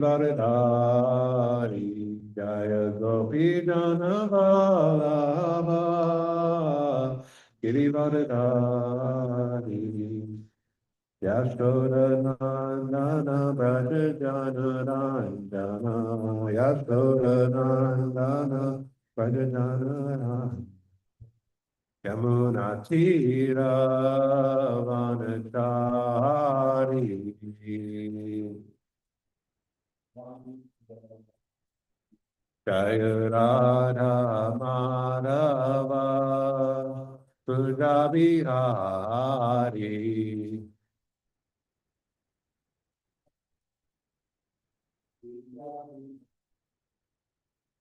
Varadari Jaya Gopi Janavalabha Girivaradari Yashodanandana Braja Janaranjana Yashodanandana Braja Janaranjana Yamunatira Vanachari Jaya Radha Madhava Puja Bihari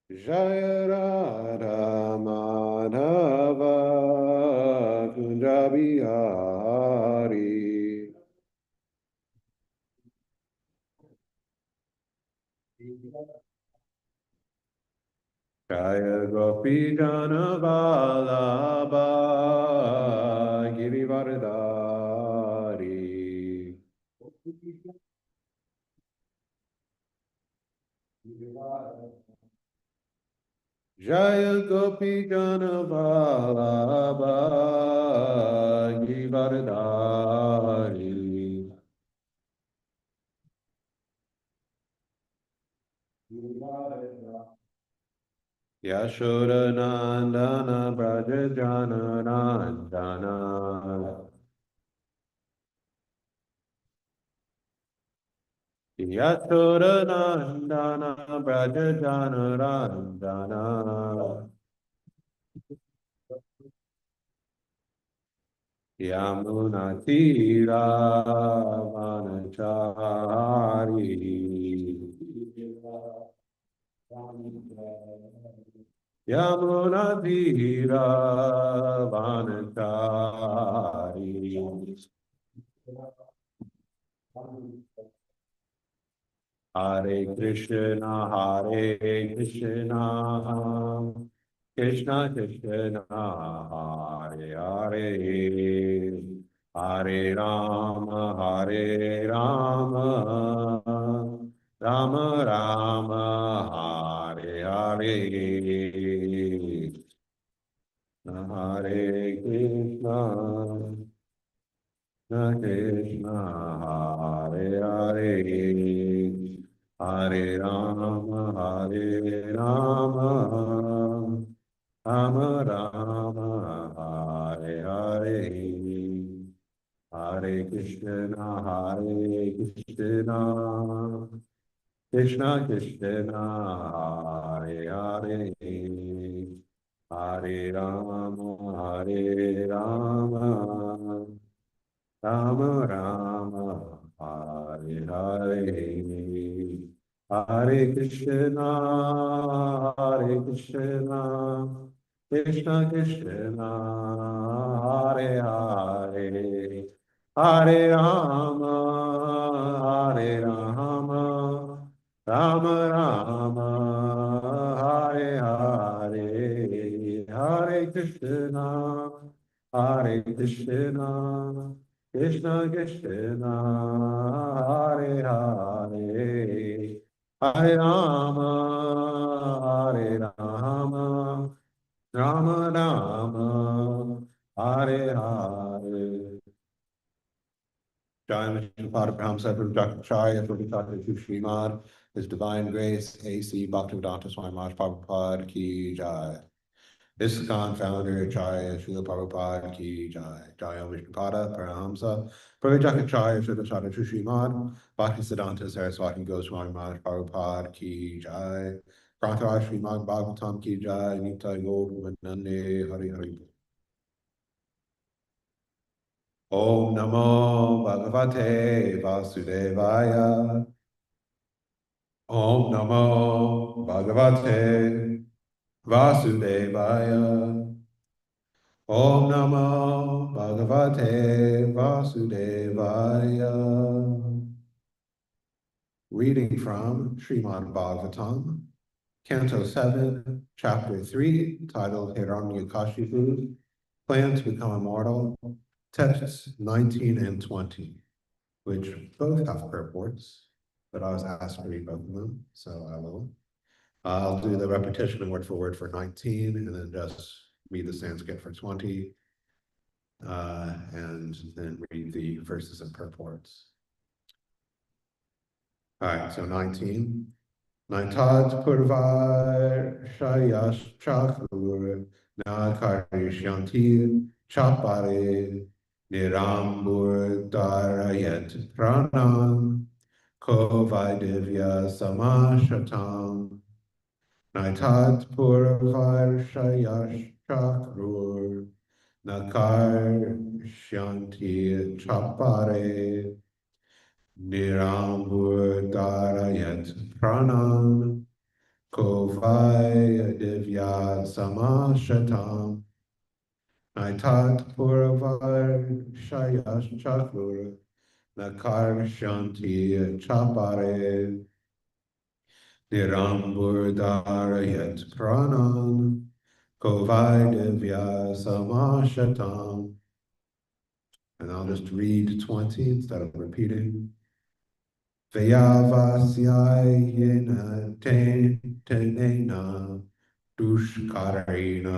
Jaya Radha Madhava Puja Bihari Jaya Gopi Jana Vallabha Girivardhari Jaya Gopi Jana Vallabha Girivardhari Yashodanandana Braja Janaranjana Yashodanandana Braja Janaranjana Yamunatira Vanachari Yamunatira Vanachari Hare Krishna Krishna Krishna Hare Hare Hare Rama Rama Rama Hare Hare Hare Krishna Krishna Hare Hare Hare Rama Rama Rama Hare Hare Hare Krishna Krishna Krishna Hare Hare Hare Rama Rama Rama Hare Hare Hare Krishna Krishna Krishna Hare Hare Hare Rama Rama Rama Hare Hare Hare Krishna Krishna Krishna Hare Hare Hare Rama Rama Rama Hare Hare Jai Vishnupada Prahamsa Prabhupada Prabhupada Srimad, His Divine Grace, A.C. Bhaktivedanta Swami Maharaj Prabhupada Ki Jai. ISKCON founder Acharya Srila Prabhupada Ki Jai. Jai Vishnupada Parahamsa Prabhupada Acharya Srila Sada Srimad Bhaktisiddhanta Saraswati Goswami Maharaj Prabhupada Ki Jai. Grantaraj Srimad Bhagavatam Ki Jai. Nita Yod Vinande Hari Hari. Om Namo Bhagavate Vasudevaya. Om Namo Bhagavate Vasudevaya. Om Namo Bhagavate Vasudevaya. Reading from Srimad Bhagavatam, Canto 7, Chapter 3, titled Hiranyakashipu, Plan to Become Immortal, texts 19 and 20, which both have purports. but I was asked to read both of them, so I will. I'll do the repetition word for word for 19, and then just read the Sanskrit for 20, and then read the verses and purports. All right, so 19. Naitat purvar shayash chakur na karishyanti chapare nirambur darayat pranam kovaidivya samashatam. Naitat purvar shayash chakur na karishyanti chapare Nirambur Darayat Pranam Kovai Divya Samashatam Naitat Puravar Shayash Chakur Nakar Shanti Chapare Nirambur Darayat Pranam Kovai Divya Samashatam. And I'll just read 20 instead of repeating. Vyavasyayena tenena dushkarena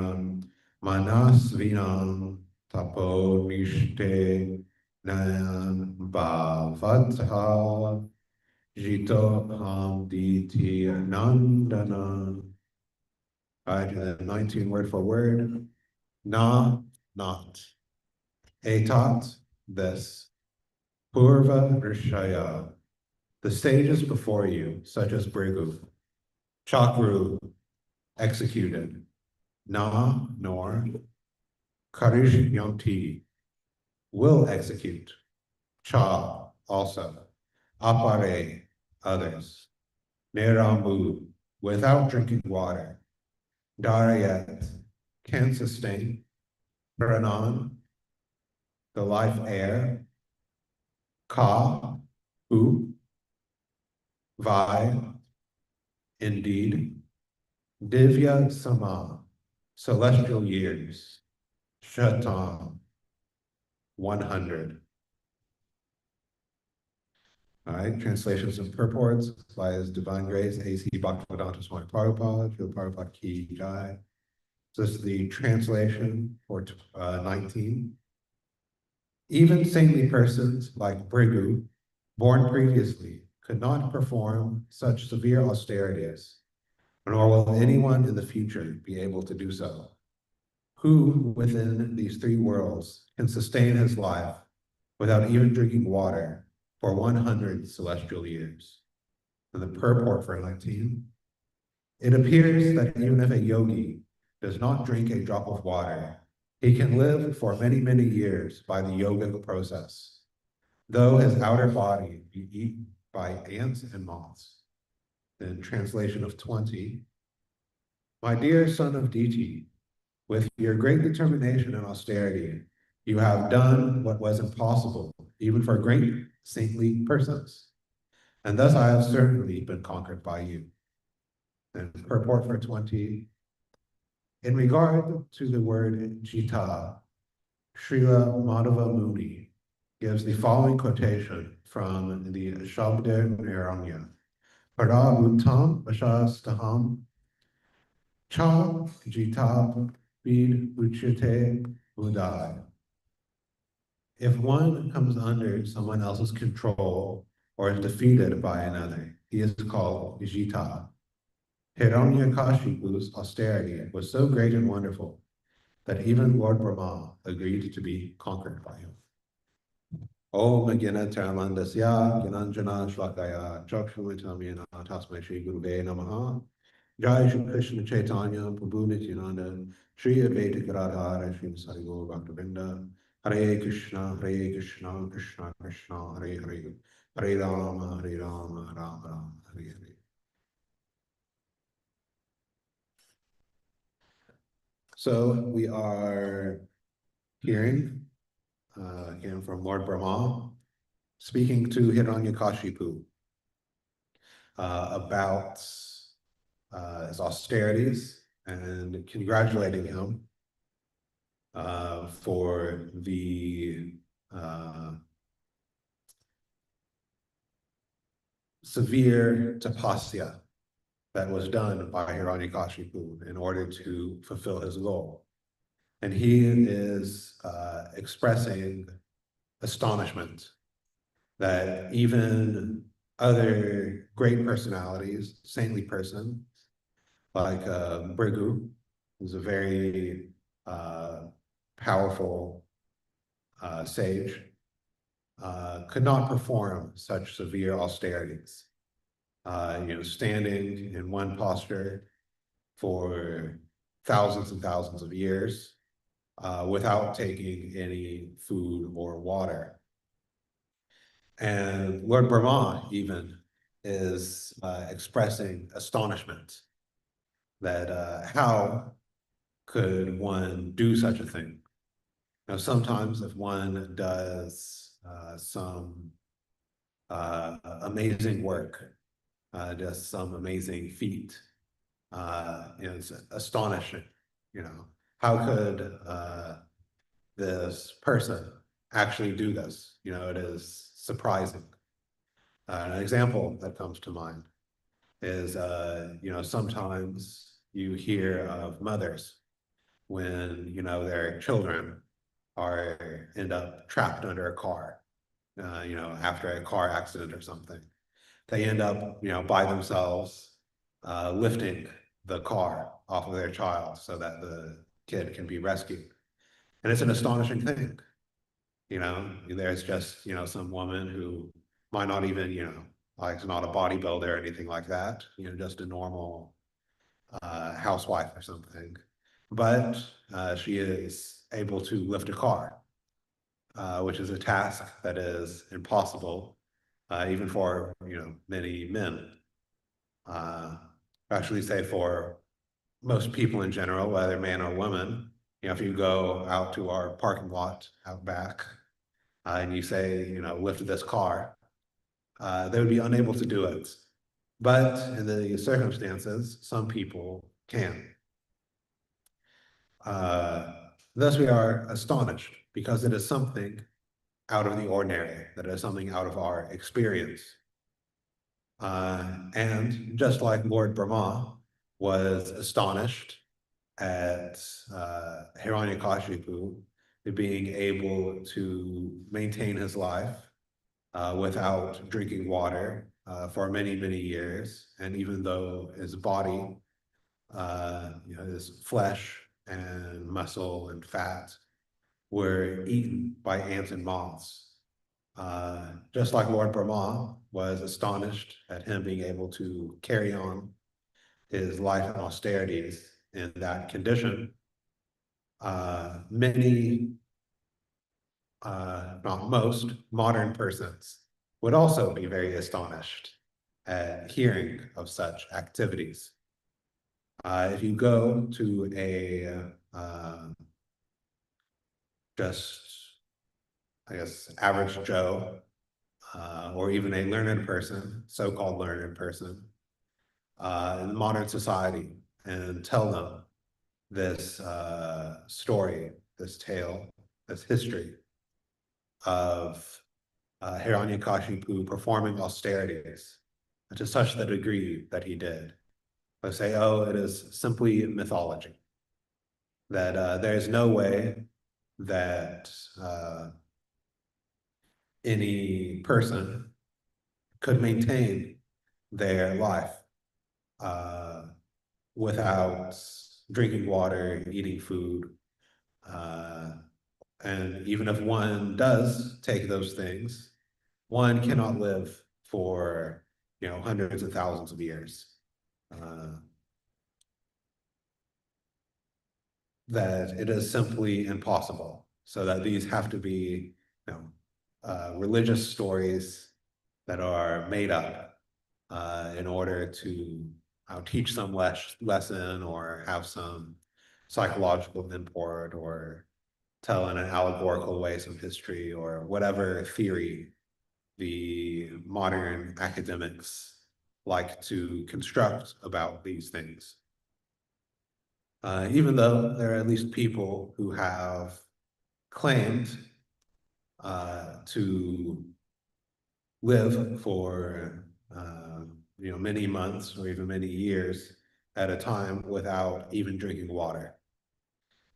manasvinam tapo nishte nan bhavatha jito hamditi nandana. All right, and then 19 word for word. Na, not. Etat, this. Purva rishaya. The stages before you, such as Brigu, Chakru, executed, Na, nor, Karish Yonti, will execute, Cha, also, Apare, others, Nerambu, without drinking water, Darayat, can sustain, Pranan, the life air, Ka, who, Vai, indeed, Divya Sama, celestial years, Shatam, 100. All right, translations and purports by His Divine Grace, A.C. Bhaktivedanta Swami Prabhupada, Srila Prabhupada Ki Jai. This is the translation for 19. Even saintly persons like Brigu, born previously, could not perform such severe austerities, nor will anyone in the future be able to do so. Who within these three worlds can sustain his life without even drinking water for 100 celestial years? And the purport for 19. It appears that even if a yogi does not drink a drop of water, he can live for many, many years by the yogic process, though his outer body be eaten by ants and moths. Then translation of 20. My dear son of Diti, with your great determination and austerity, you have done what was impossible, even for great saintly persons. And thus I have certainly been conquered by you. And purport for 20. In regard to the word Gita, Srila Madhava Muni gives the following quotation from the Shabda Niranya. Parabhutam Vashastaham Cha Jita Vid Uchite Budai. If one comes under someone else's control or is defeated by another, he is called Jita. Hiranyakashipu's austerity was so great and wonderful that even Lord Brahma agreed to be conquered by him. Om Gina Taramandasya Gyananjana Shlakaya Chakshamatamyana Tasmai Shri Guruve Namaha. Jai Shri Krishna Chaitanya Prabhu Nityananda Shri Advaita Gadadhara Shri Sari Gaur Bhaktavinda Hare Krishna Krishna Krishna Hare Hare Hare Rama Rama Rama Hare Hare. So we are hearing again from Lord Brahma speaking to Hiranyakashipu about his austerities and congratulating him for the severe tapasya that was done by Hiranyakashipu in order to fulfill his goal. And he is expressing astonishment that even other great personalities, saintly person, like Brigu, who's a very powerful sage, could not perform such severe austerities. Standing in one posture for thousands and thousands of years without taking any food or water. And Lord Brahma even is expressing astonishment that how could one do such a thing? Sometimes if one does some amazing work, does some amazing feat, it's astonishing, how could this person actually do this? It is surprising. An example that comes to mind is, sometimes you hear of mothers when, their children end up trapped under a car, after a car accident or something. They end up, by themselves, lifting the car off of their child so that the kid can be rescued. And it's an astonishing thing. There's just, some woman who might not even, like is not a bodybuilder or anything like that, just a normal housewife or something. But she is able to lift a car, which is a task that is impossible, even for, many men. Actually say for most people in general, whether man or woman, if you go out to our parking lot out back, and you say, lift this car, they would be unable to do it. But in the circumstances, some people can. Thus we are astonished because it is something out of the ordinary, that is something out of our experience. And just like Lord Brahma was astonished at Hiranyakashipu being able to maintain his life without drinking water for many, many years. And even though his body, his flesh and muscle and fat were eaten by ants and moths. Just like Lord Brahma was astonished at him being able to carry on his life and austerities in that condition, many, not most, modern persons would also be very astonished at hearing of such activities. If you go to a just, I guess, average Joe, or even a learned person, so-called learned person, in modern society, and tell them this story, this tale, this history of Hiranyakashipu performing austerities to such the degree that he did. They say, oh, it is simply mythology, that there is no way that any person could maintain their life without drinking water, eating food. And even if one does take those things, one cannot live for, hundreds of thousands of years. That it is simply impossible. So that these have to be, religious stories that are made up in order to teach some lesson or have some psychological import or tell in an allegorical way some history or whatever theory the modern academics like to construct about these things. Even though there are at least people who have claimed to live for many months or even many years at a time without even drinking water.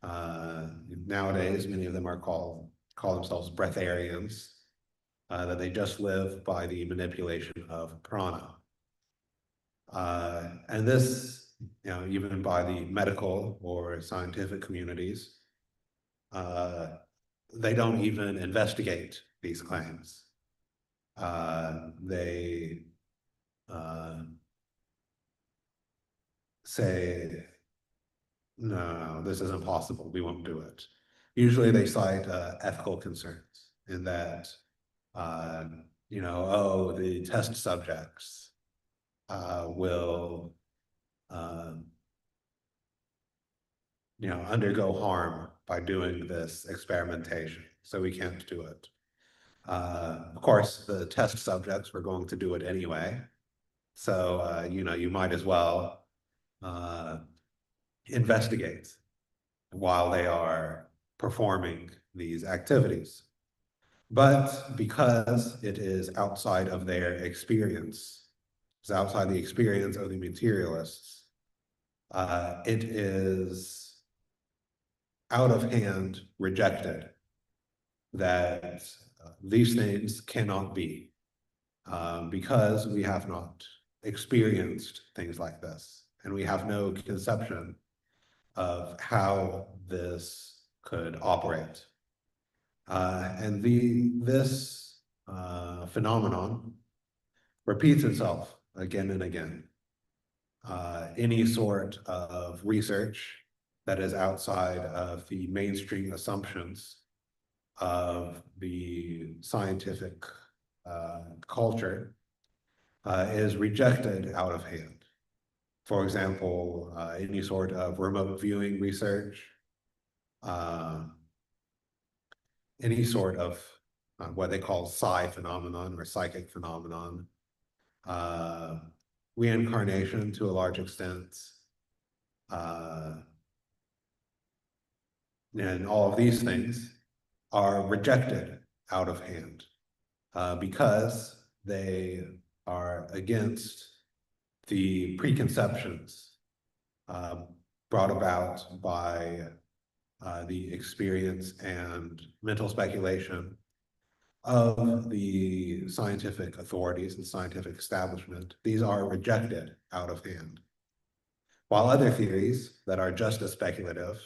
Nowadays, many of them call themselves breatharians, that they just live by the manipulation of prana. And this, even by the medical or scientific communities, they don't even investigate these claims. They say, no, this isn't possible, we won't do it. Usually they cite ethical concerns in that, oh, the test subjects will, undergo harm by doing this experimentation, so we can't do it. Of course, the test subjects were going to do it anyway, so you might as well investigate while they are performing these activities. But because it is outside of their experience, it's outside the experience of the materialists, it is out of hand rejected that these things cannot be, because we have not experienced things like this, and we have no conception of how this could operate. And this phenomenon repeats itself again and again. Any sort of research that is outside of the mainstream assumptions of the scientific culture is rejected out of hand. For example, any sort of remote viewing research, any sort of what they call psi phenomenon or psychic phenomenon, reincarnation to a large extent, and all of these things are rejected out of hand because they are against the preconceptions brought about by the experience and mental speculation of the scientific authorities and scientific establishment. These are rejected out of hand. While other theories that are just as speculative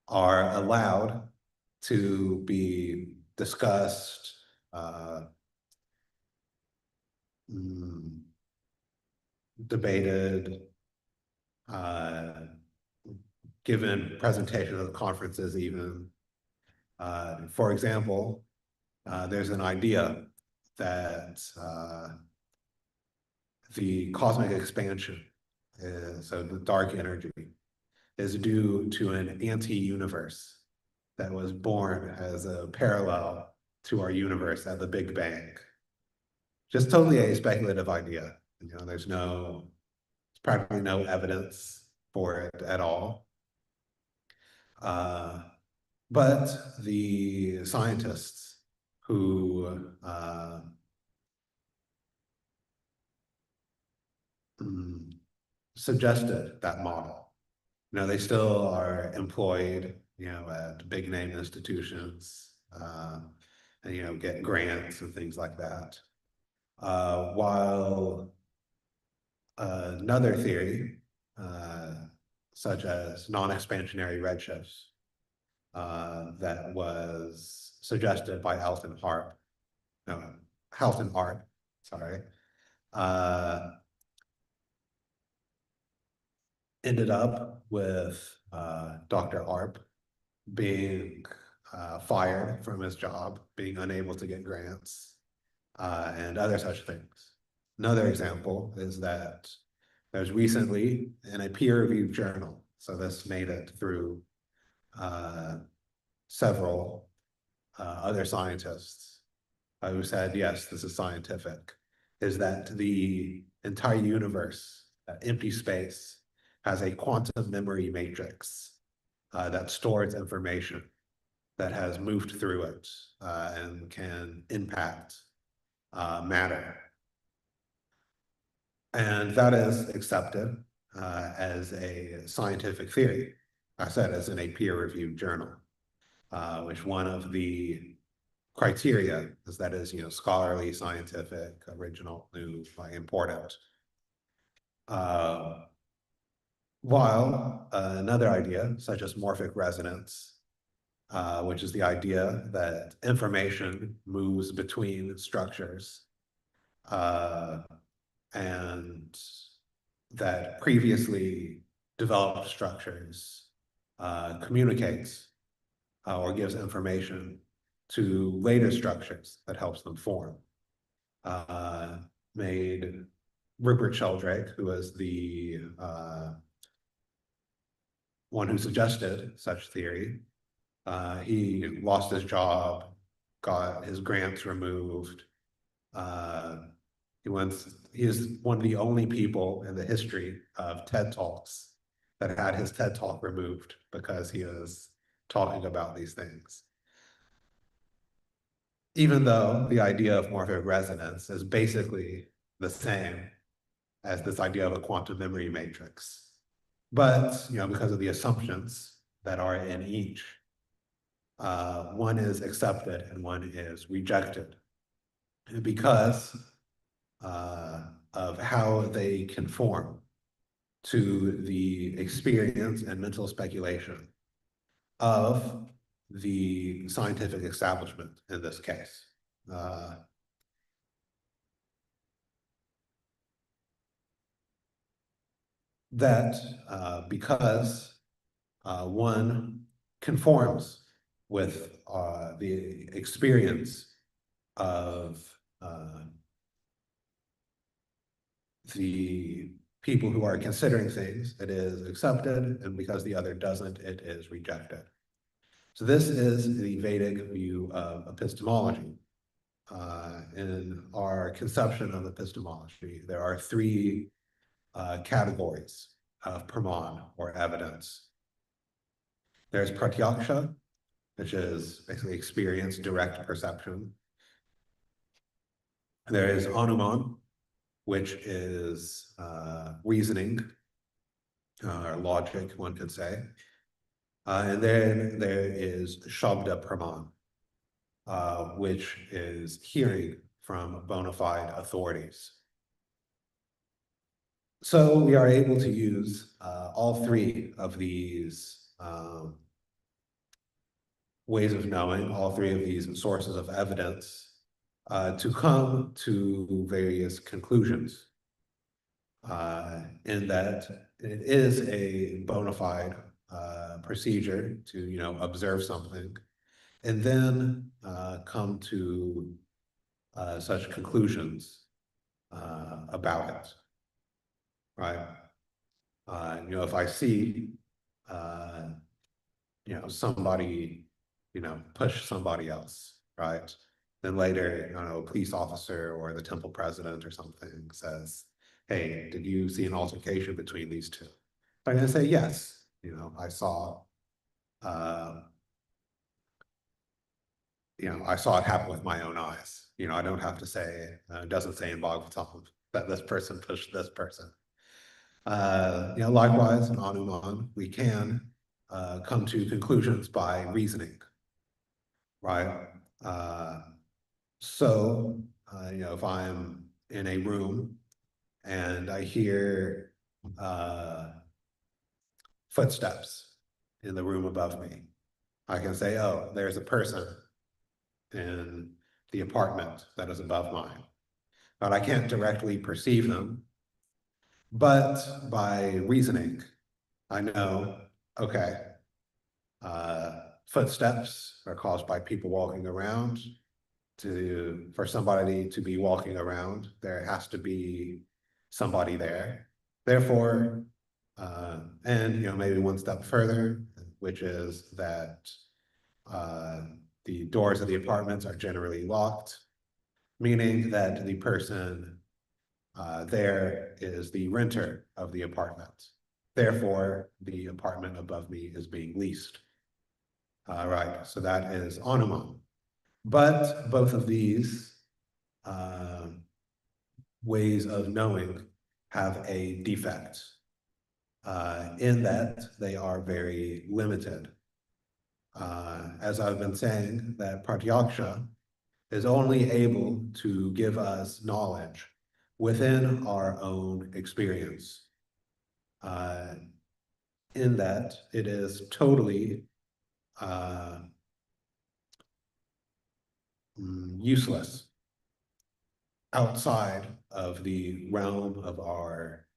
are allowed to be discussed, debated, given presentations at conferences even. For example, there's an idea that the cosmic expansion, so the dark energy, is due to an anti-universe that was born as a parallel to our universe at the Big Bang. Just totally a speculative idea. There's practically no evidence for it at all. But the scientists who suggested that model, they still are employed, at big name institutions, and get grants and things like that. While another theory, such as non-expansionary redshifts, that was suggested by Halton Arp, sorry, ended up with Dr. Arp being fired from his job, being unable to get grants, and other such things. Another example is that there's recently in a peer-reviewed journal, so this made it through several other scientists who said, yes, this is scientific, is that the entire universe, empty space, has a quantum memory matrix that stores information that has moved through it and can impact matter. And that is accepted as a scientific theory. I said as in a peer-reviewed journal, which one of the criteria is that is, scholarly, scientific, original, new, like important. While another idea, such as morphic resonance, which is the idea that information moves between structures, and that previously developed structures communicates or gives information to later structures that helps them form. Made Rupert Sheldrake, who was the one who suggested such theory. He lost his job, got his grants removed. He is one of the only people in the history of TED Talks that had his TED Talk removed because he was talking about these things. Even though the idea of morphic resonance is basically the same as this idea of a quantum memory matrix. But, because of the assumptions that are in each, one is accepted and one is rejected. And because of how they conform to the experience and mental speculation of the scientific establishment in this case. Because one conforms with the experience of the people who are considering things, it is accepted, and because the other doesn't, it is rejected. So this is the Vedic view of epistemology. In our conception of epistemology, there are three categories of praman, or evidence. There's pratyaksha, which is basically experience, direct perception. There is anuman, which is reasoning, or logic, one could say. And then there is shabda praman, which is hearing from bona fide authorities. So we are able to use all three of these ways of knowing, all three of these sources of evidence, to come to various conclusions. In that it is a bona fide procedure to, observe something and then come to such conclusions about it, right? If I see, somebody, push somebody else, right? Then later, a police officer or the temple president or something says, hey, did you see an altercation between these two? I'm going to say, yes, I saw, I saw it happen with my own eyes. I don't have to say, it doesn't say in Bhagavatam that this person pushed this person. Likewise, in Anuman, we can come to conclusions by reasoning, right? If I'm in a room and I hear footsteps in the room above me, I can say, oh, there's a person in the apartment that is above mine. But I can't directly perceive them. But by reasoning, I know, okay, footsteps are caused by people walking around. For somebody to be walking around, there has to be somebody there. Therefore, and maybe one step further, which is that the doors of the apartments are generally locked, meaning that the person there is the renter of the apartment. Therefore, the apartment above me is being leased. Right, so that is Anuman. But both of these ways of knowing have a defect in that they are very limited. As I've been saying, that Pratyaksha is only able to give us knowledge within our own experience. In that it is totally useless outside of the realm of our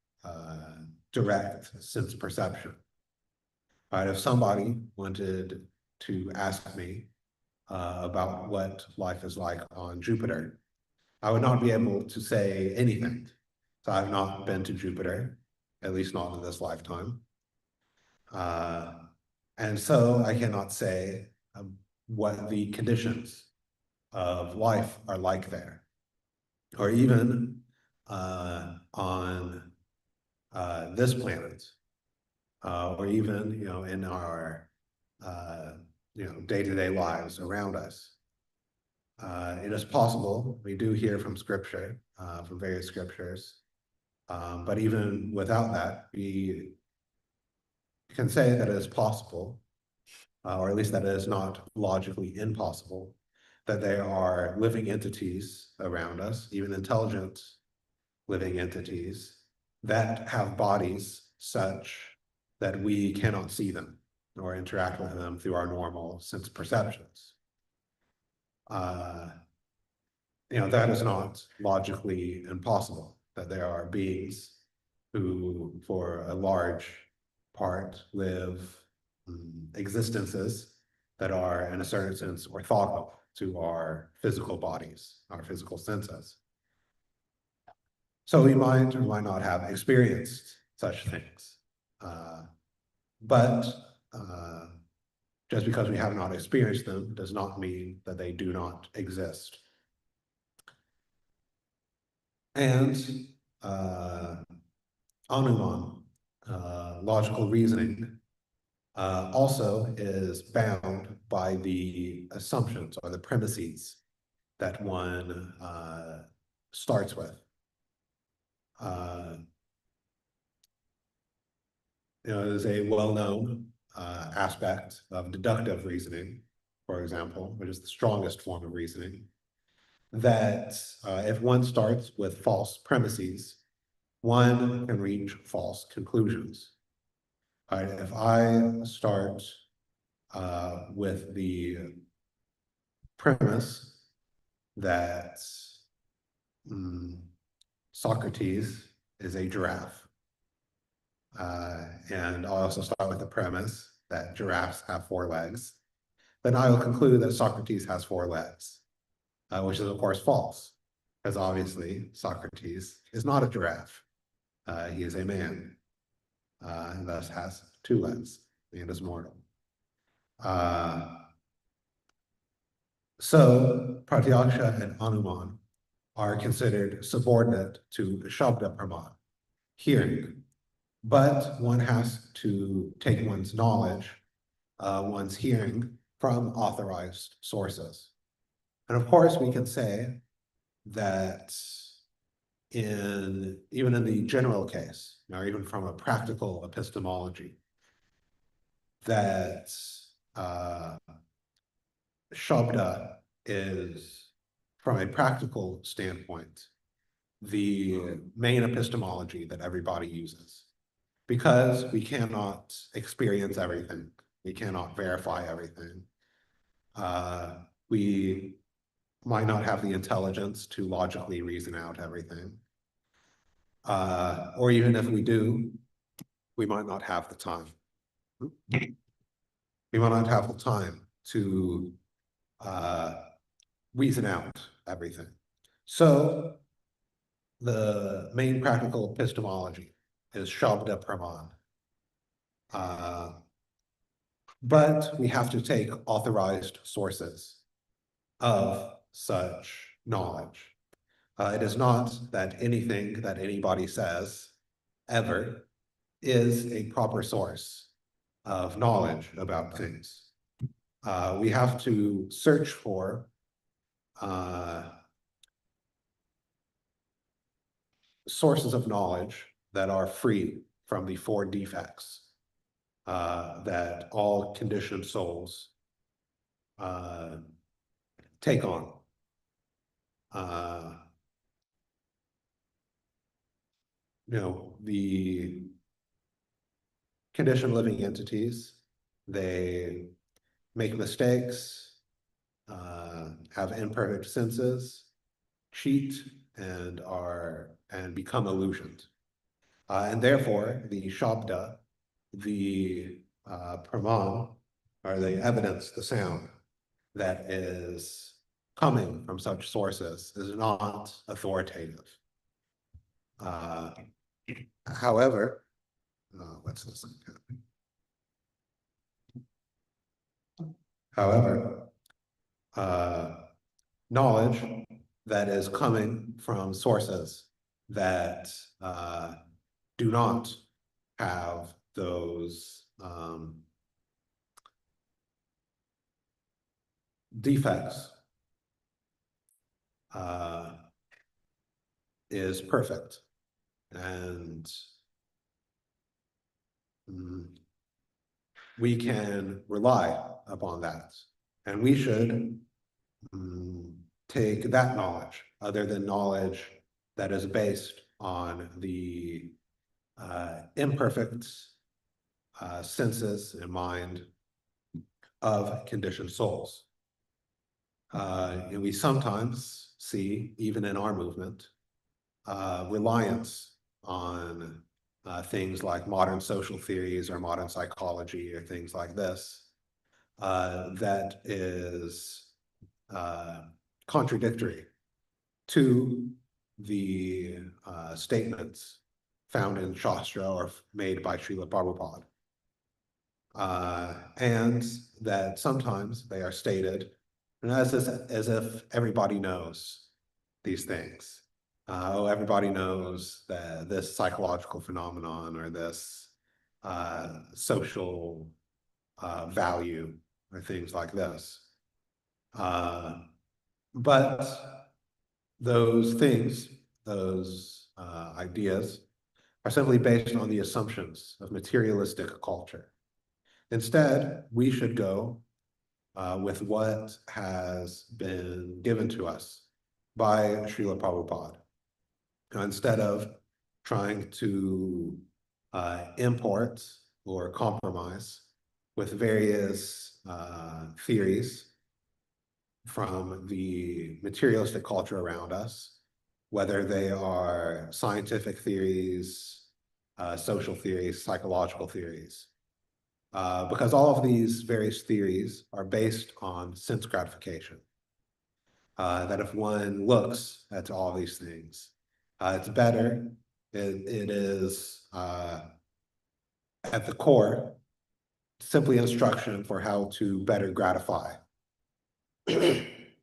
direct sense perception. Right? If somebody wanted to ask me about what life is like on Jupiter, I would not be able to say anything. So I've not been to Jupiter, at least not in this lifetime. And so I cannot say what the conditions of life are like there, or even on this planet, or even in our day-to-day lives around us. It is possible, we do hear from scripture, from various scriptures, but even without that, we can say that it is possible, or at least that it is not logically impossible, that there are living entities around us, even intelligent living entities, that have bodies such that we cannot see them or interact with them through our normal sense perceptions. That is not logically impossible, that there are beings who, for a large part, live existences that are, in a certain sense, orthogonal to our physical bodies, our physical senses. So we might or might not have experienced such things. But just because we have not experienced them does not mean that they do not exist. And Anuman, logical reasoning, also is bound by the assumptions or the premises that one starts with. There's a well-known aspect of deductive reasoning, for example, which is the strongest form of reasoning, that if one starts with false premises, one can reach false conclusions. Right? If I start with the premise that Socrates is a giraffe, and I'll also start with the premise that giraffes have 4 legs, then I will conclude that Socrates has 4 legs, which is of course false, because obviously Socrates is not a giraffe. He is a man, and thus has 2 legs, and is mortal. So Pratyaksha and Anuman are considered subordinate to Shabda Praman, hearing. But one has to take one's knowledge, one's hearing, from authorized sources. And of course, we can say that even in the general case, or even from a practical epistemology, that Shabda is, from a practical standpoint, the main epistemology that everybody uses. Because we cannot experience everything, we cannot verify everything. We might not have the intelligence to logically reason out everything. Or even if we do, we might not have the time. We might not have the time to reason out everything. So the main practical epistemology is Shabda Praman. But we have to take authorized sources of such knowledge. It is not that anything that anybody says ever is a proper source of knowledge about things. We have to search for sources of knowledge that are free from the four defects that all conditioned souls take on. The conditioned living entities, they make mistakes, have imperfect senses, cheat, and become illusioned. And therefore, the Shabda, the Praman, or the evidence, the sound that is coming from such sources is not authoritative. However, what's this? However, knowledge that is coming from sources that do not have those defects is perfect, and we can rely upon that, and we should take that knowledge, other than knowledge that is based on the imperfect senses and mind of conditioned souls. And we sometimes see, even in our movement, reliance on things like modern social theories or modern psychology or things like this, that is contradictory to the statements found in Shastra or made by Srila Prabhupada. And that sometimes they are stated as if everybody knows these things. Everybody knows that this psychological phenomenon or this social value or things like this. But those things, those ideas, are simply based on the assumptions of materialistic culture. Instead, we should go with what has been given to us by Srila Prabhupada, instead of trying to import or compromise with various theories from the materialistic culture around us, whether they are scientific theories, social theories, psychological theories. Because all of these various theories are based on sense gratification. That if one looks at all these things, it's better, it is at the core, simply instruction for how to better gratify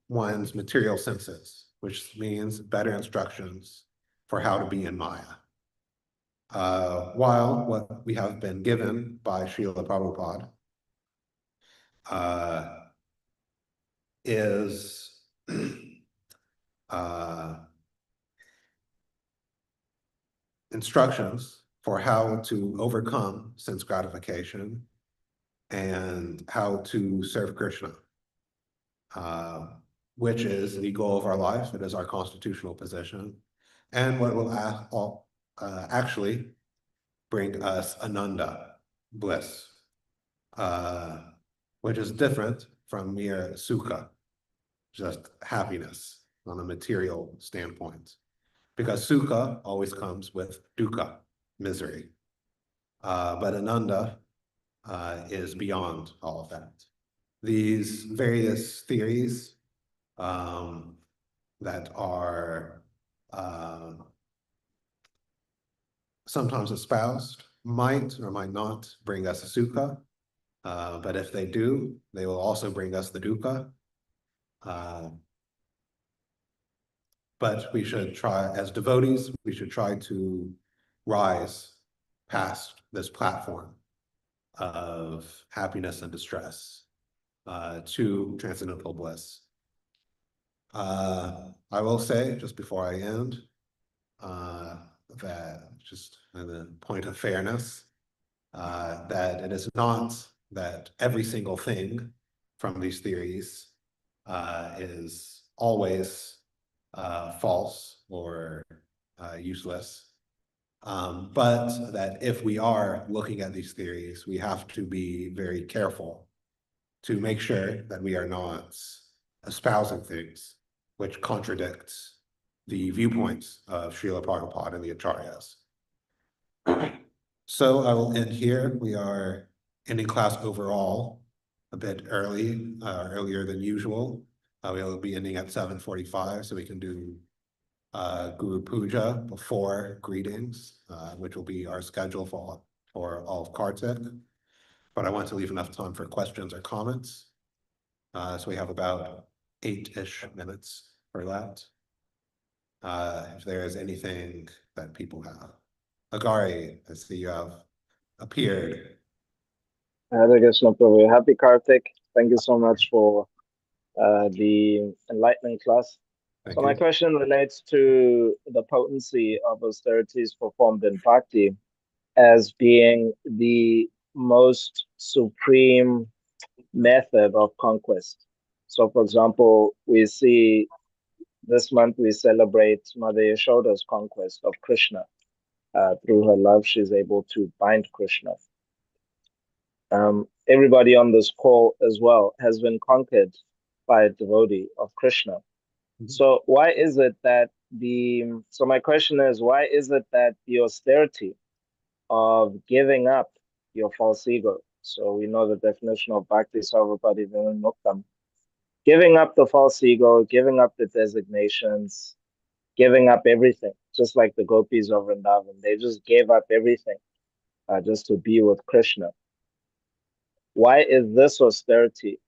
one's material senses, which means better instructions for how to be in Maya. While what we have been given by Srila Prabhupada is instructions for how to overcome sense gratification and how to serve Krishna, which is the goal of our life. It is our constitutional position, and what will actually bring us ananda, bliss, which is different from mere sukha, just happiness on a material standpoint. Because sukha always comes with dukkha, misery. But ananda is beyond all of that. These various theories that are sometimes espoused might or might not bring us a sukha, but if they do, they will also bring us the dukkha. But we should try, as devotees, we should try to rise past this platform of happiness and distress to transcendental bliss. I will say, just before I end, that just in the point of fairness, that it is not that every single thing from these theories is always false or useless. But that if we are looking at these theories, we have to be very careful to make sure that we are not espousing things which contradicts the viewpoints of Srila Prabhupada and the Acharyas. So I will end here. We are ending class overall a bit early, earlier than usual. We'll be ending at 7:45, so we can do Guru Puja before greetings, which will be our schedule for all of Kartik. But I want to leave enough time for questions or comments. So we have about 8-ish minutes for that. If there is anything that people have. Nagari, I see you have appeared. Hare Krishna Prabhu. Happy Kartik. Thank you so much for the enlightening class. Thank So my you. question relates to the potency of austerities performed in bhakti as being the most supreme method of conquest. So, for example, we see this month we celebrate Mother Yashoda's conquest of Krishna. Through her love, she's able to bind Krishna. Everybody on this call as well has been conquered by a devotee of Krishna. So why is it that so my question is, why is it that the austerity of giving up your false ego? So we know the definition of bhakti sarvapadi vinamuktam. Giving up the false ego, giving up the designations, giving up everything, just like the gopis of Vrindavan. They just gave up everything just to be with Krishna. Why is this austerity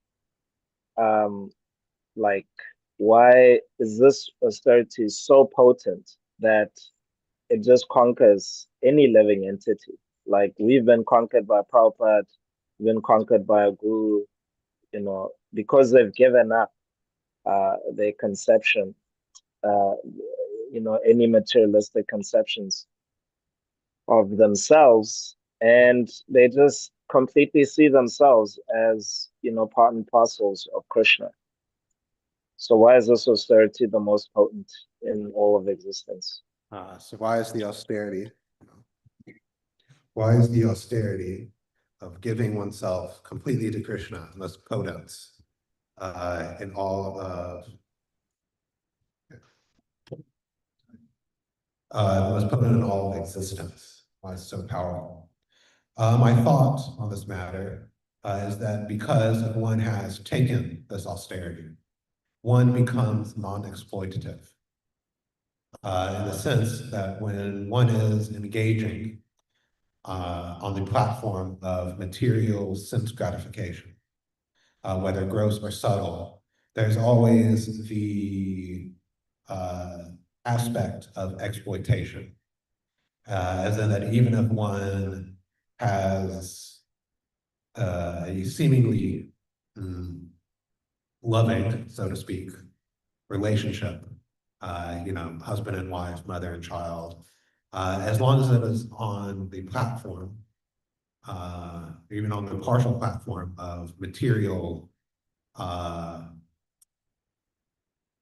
um, like why is this austerity so potent that it just conquers any living entity? Like we've been conquered by Prabhupada, we've been conquered by a guru, because they've given up their conception, uh, any materialistic conceptions of themselves, and they just completely see themselves as, part and parcels of Krishna. So why is this austerity the most potent in all of existence? So why is the austerity? Why is the austerity of giving oneself completely to Krishna most potent in all of most potent in all of existence? Why is it so powerful? My thought on this matter is that because one has taken this austerity, one becomes non-exploitative. In the sense that when one is engaging on the platform of material sense gratification, whether gross or subtle, there's always the aspect of exploitation, as in that even if one has a seemingly loving, so to speak, relationship, husband and wife, mother and child, as long as it is on the platform, even on the partial platform of material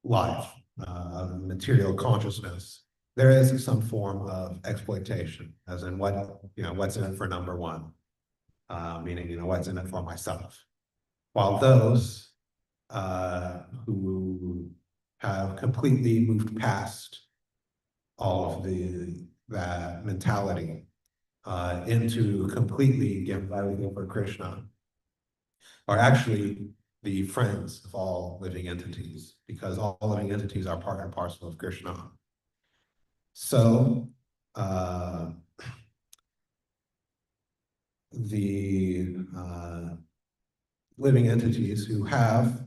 life, material consciousness, there is some form of exploitation, as in what's in it for number one, meaning, what's in it for myself. While those who have completely moved past all of that mentality into completely giving everything for Krishna are actually the friends of all living entities, because all living entities are part and parcel of Krishna. So the living entities who have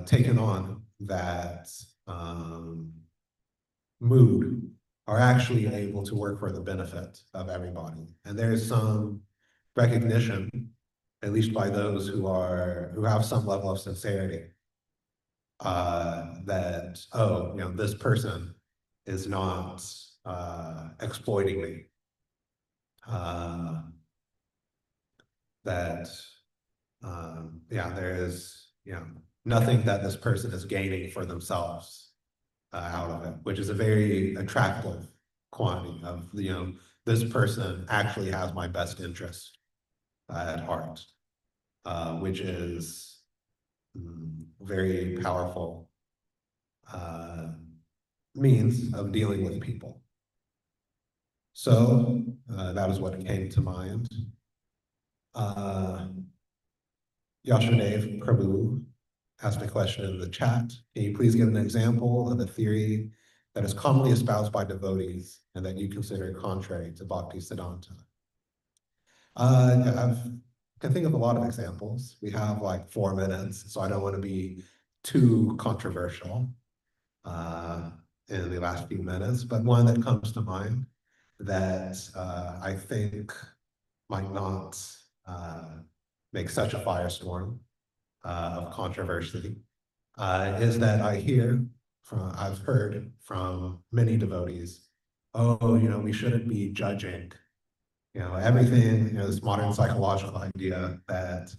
taken on that mood are actually able to work for the benefit of everybody. And there's some recognition, at least by those who have some level of sincerity, that, this person is not exploiting me. That yeah, there is, nothing that this person is gaining for themselves out of it, which is a very attractive quantity of, this person actually has my best interest at heart, which is very powerful means of dealing with people. So that is what came to mind. Yashadev Prabhu asked a question in the chat. Can you please give an example of a theory that is commonly espoused by devotees and that you consider contrary to Bhakti Siddhanta? I can think of a lot of examples. We have like 4 minutes, so I don't want to be too controversial in the last few minutes, but one that comes to mind that I think might not make such a firestorm of controversy is that I've heard from many devotees, oh, we shouldn't be judging, everything, this modern psychological idea that,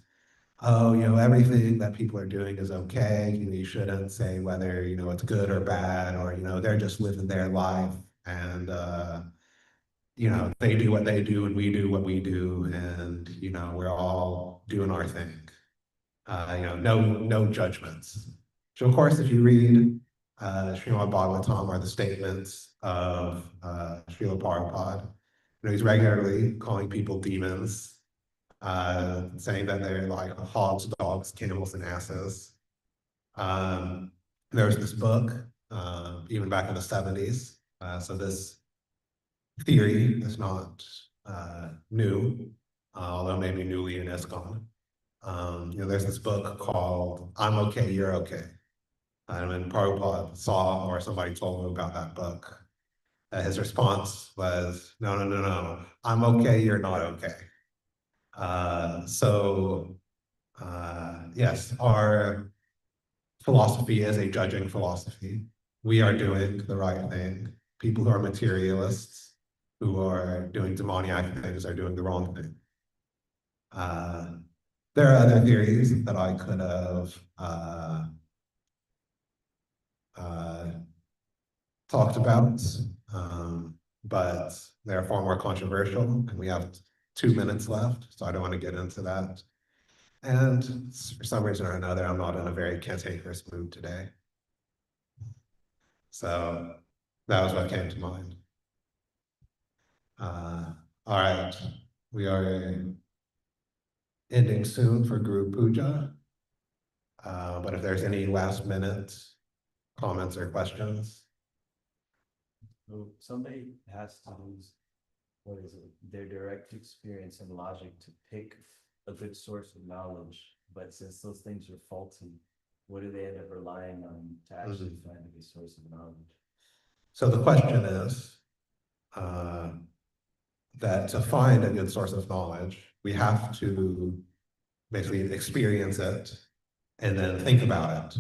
oh, everything that people are doing is okay. You shouldn't say whether, it's good or bad, or, they're just living their life and, they do what they do and we do what we do, and, we're all doing our thing. No judgments. So of course, if you read Srimad Bhagavatam or the statements of Srila Prabhupada, he's regularly calling people demons, saying that they're like hogs, dogs, camels, and asses. There was this book, even back in the 70s. So this theory is not new, although maybe newly in ISKCON. There's this book called I'm Okay, You're Okay. And when Prabhupada saw or somebody told him about that book, his response was, no, no, no, no, I'm okay, you're not okay. Yes, our philosophy is a judging philosophy. We are doing the right thing. People who are materialists, who are doing demoniac things, are doing the wrong thing. There are other theories that I could have talked about, but they're far more controversial, and we have 2 minutes left, so I don't want to get into that. And for some reason or another, I'm not in a very cantankerous mood today. So that was what came to mind. All right, we are ending soon for Guru Puja. But if there's any last minute comments or questions. So somebody has to use, what is it, their direct experience and logic to pick a good source of knowledge, but since those things are faulty, what do they end up relying on to actually find a good source of knowledge? So the question is that to find a good source of knowledge, we have to basically experience it and then think about it,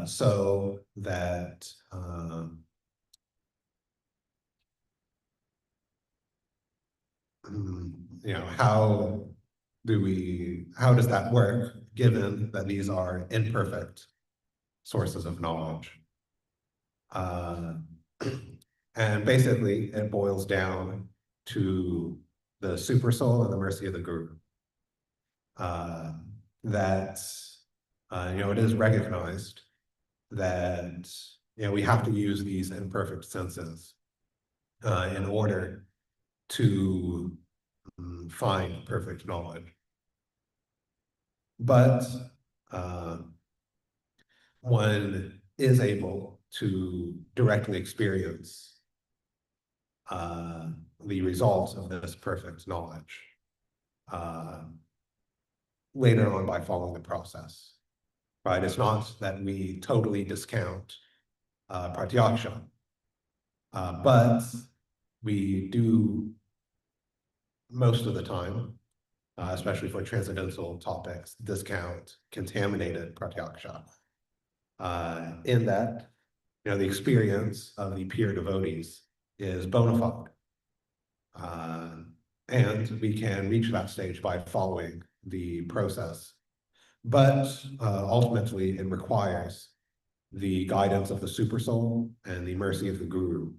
so that how does that work, given that these are imperfect sources of knowledge? And basically, it boils down to the super soul and the mercy of the Guru. That it is recognized that we have to use these imperfect senses in order to find perfect knowledge. But one is able to directly experience the results of this perfect knowledge later on by following the process, right? It's not that we totally discount pratyaksha, but we do most of the time, especially for transcendental topics, discount contaminated pratyaksha. In that the experience of the pure devotees is bona fide. And we can reach that stage by following the process. But ultimately, it requires the guidance of the super soul and the mercy of the guru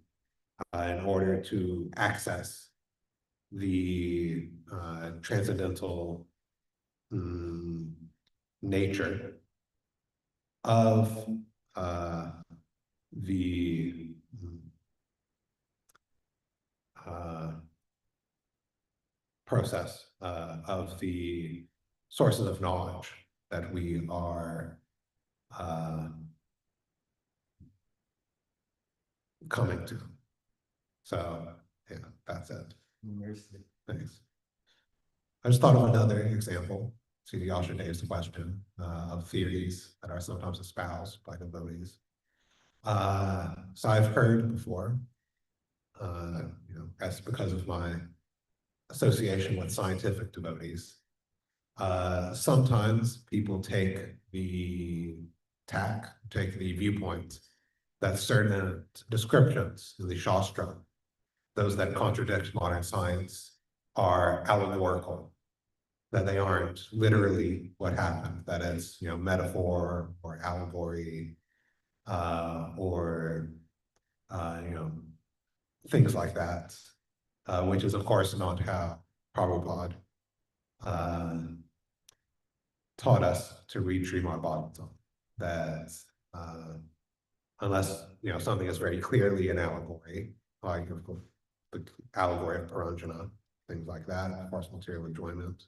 in order to access the transcendental nature of the process of the sources of knowledge that we are coming to. So yeah, that's it. Mercy. Thanks. I just thought of another example to Yashadeva's question of theories that are sometimes espoused by devotees. So I've heard before, that's because of my association with scientific devotees. Sometimes people take the viewpoint that certain descriptions in the Shastra, those that contradict modern science, are allegorical, that they aren't literally what happened, that is, metaphor or allegory, or things like that, which is of course not how Prabhupada taught us to read Srimad Bhagavatam. That unless something is very clearly an allegory, like of course, the allegory of Paranjana, things like that, of course, material enjoyment,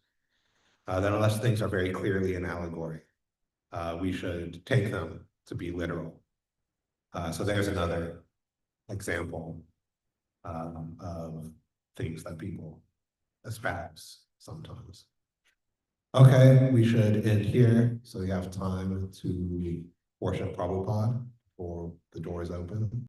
then unless things are very clearly an allegory, we should take them to be literal. So there's another example of things that people espouse sometimes. Okay, we should end here so we have time to worship Prabhupada before the doors open.